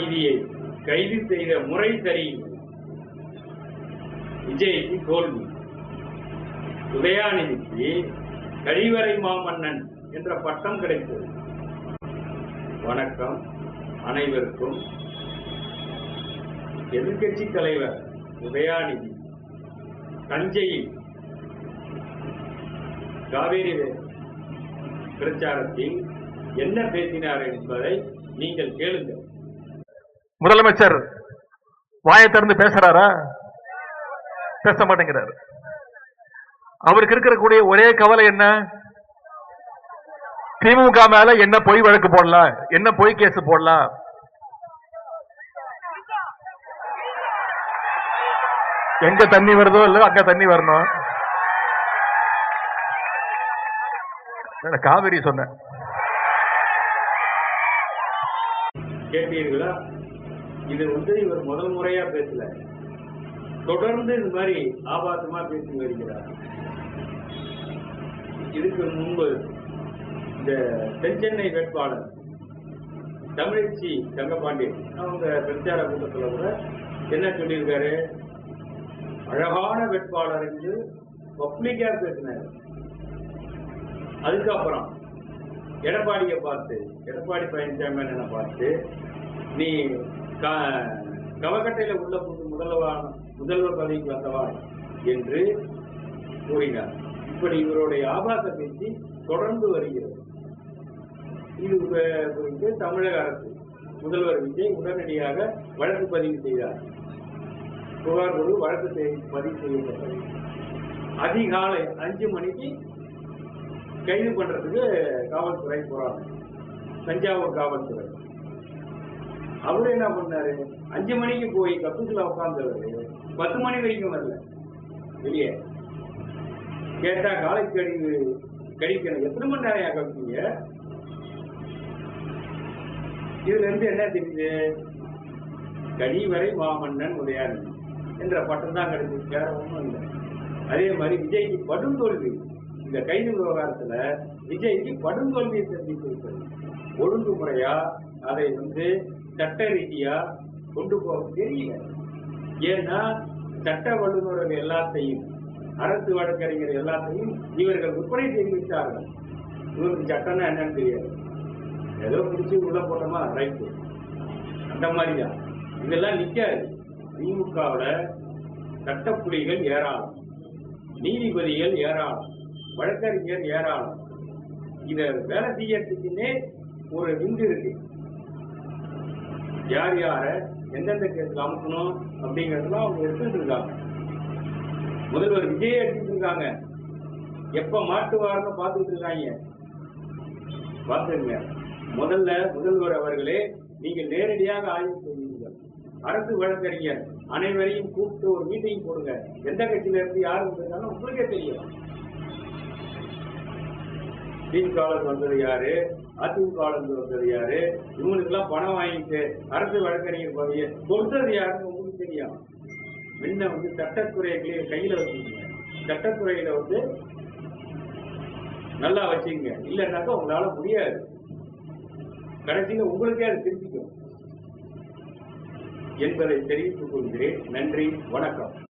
உதயாநிதியை கைது செய்த முறை சரியில்லை. விஜய்க்கு தோல்வி. உதயாநிதிக்கு கழிவறை மாமன்னன் என்ற பட்டம் கிடைத்தது. வணக்கம் அனைவருக்கும். எதிர்கட்சி தலைவர் உதயாநிதி தஞ்சையில் காவேரி பிரச்சாரத்தில் என்ன பேசினார் என்பதை நீங்கள் கேளுங்கள். முதலமைச்சர் வாயை திறந்து பேசுறாரா? பேச மாட்டேங்கிறார். அவருக்கு இருக்கக்கூடிய ஒரே கவலை என்ன? திமுக மேல என்ன பொய் வழக்கு போடலாம், என்ன பொய் கேஸ் போடலாம். எங்க தண்ணி வருதோ இல்ல அங்க தண்ணி வரணும். காவிரி சொன்ன கேட்டீர்களா? இது இவர் முதல் முறையா பேசல, தொடர்ந்து இந்த மாதிரி ஆபாசமா பேசி வருகிறார். இதுக்கு முன்பு இந்த தென்சென்னை வேட்பாளர் தமிழச்சி தங்கபாண்டியன் அவங்க பிரச்சார கூட்டத்தில் கூட என்ன சொல்லியிருக்காரு? அழகான வேட்பாளர் என்று பப்ளிக்கா பேசினார். அதுக்கப்புறம் எடப்பாடியை பார்த்து, எடப்பாடி பழனிசாமி என்ன பார்த்து, நீ கவக்கட்டையில உள்ள முதல்வர் பதவிக்கு வந்தவா என்று கூறினார். இப்படி இவருடைய ஆபாச பேச்சு தொடர்ந்து வருகிறது. இது குறித்து தமிழக அரசு முதல்வர் விஜய் உடனடியாக வழக்கு பதிவு செய்தார். புகார் குழு வழக்கு பதிவு செய்யப்பட்டது. அதிகாலை 5 மணிக்கு கைது பண்றதுக்கு காவல்துறை போறாங்க. தஞ்சாவூர் காவல்துறை. அவரு என்ன பண்ணாரு? 5 மணிக்கு போய் கப்பூசில உட்கார்ந்தவர் 10 மணி வரைக்கும் வரல. வெளியே கேட்டா காலை கடிக்கணும். எத்தனை மணி நேரம் கழிப்பீங்க? இதுல இருந்து என்ன தெரியுது? கழிவறை மாமன்னன் உதயாநிதி என்ற பட்டம் தான் கிடைச்சிருக்கு, வேற ஒன்றும் இல்லை. அதே மாதிரி விஜய்க்கு படும் தோல்வி. இந்த கைது விவகாரத்துல விஜய்க்கு படும் தோல்வியை சந்தித்திருக்கிறது. ஒழுங்குமுறையா அதை சட்ட ரீதியா கொண்டு போக தெரியல. ஏன்னா சட்ட வல்லுநர்கள் எல்லாத்தையும், அரசு வழக்கறிஞர் எல்லாத்தையும் இவர்கள் விற்பனை செய்து விட்டார்கள். இவருக்கு சட்டம்னா என்னன்னு தெரியாது. ஏதோ பிடிச்சி உள்ள போட்டோமா ரைட்டு, அந்த மாதிரிதான். இதெல்லாம் நிக்காது. திமுகவுல சட்டப்புலிகள் ஏராளம், நீதிபதிகள் ஏராளம், வழக்கறிஞர் ஏராளம். இத வேலை செய்யறதுக்குன்னே ஒரு விந்து இருக்கு. யார் யார எந்தெந்த கேஸ்ல அமுக்கணும் அப்படிங்கறதுலாம் அவங்க எடுத்துட்டு இருக்காங்க. முதல்வர் விஜய் எடுத்துட்டு இருக்காங்க. எப்ப மாட்டுவாருன்னு பார்த்துட்டு இருக்காங்க. பார்த்துங்க. முதல்ல முதல்வர் அவர்களே, நீங்கள் நேரடியாக ஆய்வு செய்வீர்கள். அரசு வழக்கறிஞர் அனைவரையும் கூப்பிட்டு ஒரு மீட்டிங் போடுங்க. எந்த கட்சியில இருந்து யாரு வந்திருக்காங்க உங்களுக்கே தெரியும். திமுக வந்தது யாரு, அதிமுக வந்தது யாரு, இவங்களுக்கு எல்லாம் பணம் வாங்கிட்டு அரசு வழக்கறிஞர் பதவியை கொடுத்தது யாருன்னு உங்களுக்கு தெரியும். முன்ன சட்டத்துறையை கையில வச்சுக்கீங்க. சட்டத்துறையில நல்லா வச்சுக்கங்க. இல்லைன்னாக்கா உங்களால முடியாது. கடைசியில உங்களுக்கே அது திருப்பிக்கும் என்பதை தெரிவித்துக் கொள்கிறேன். நன்றி, வணக்கம்.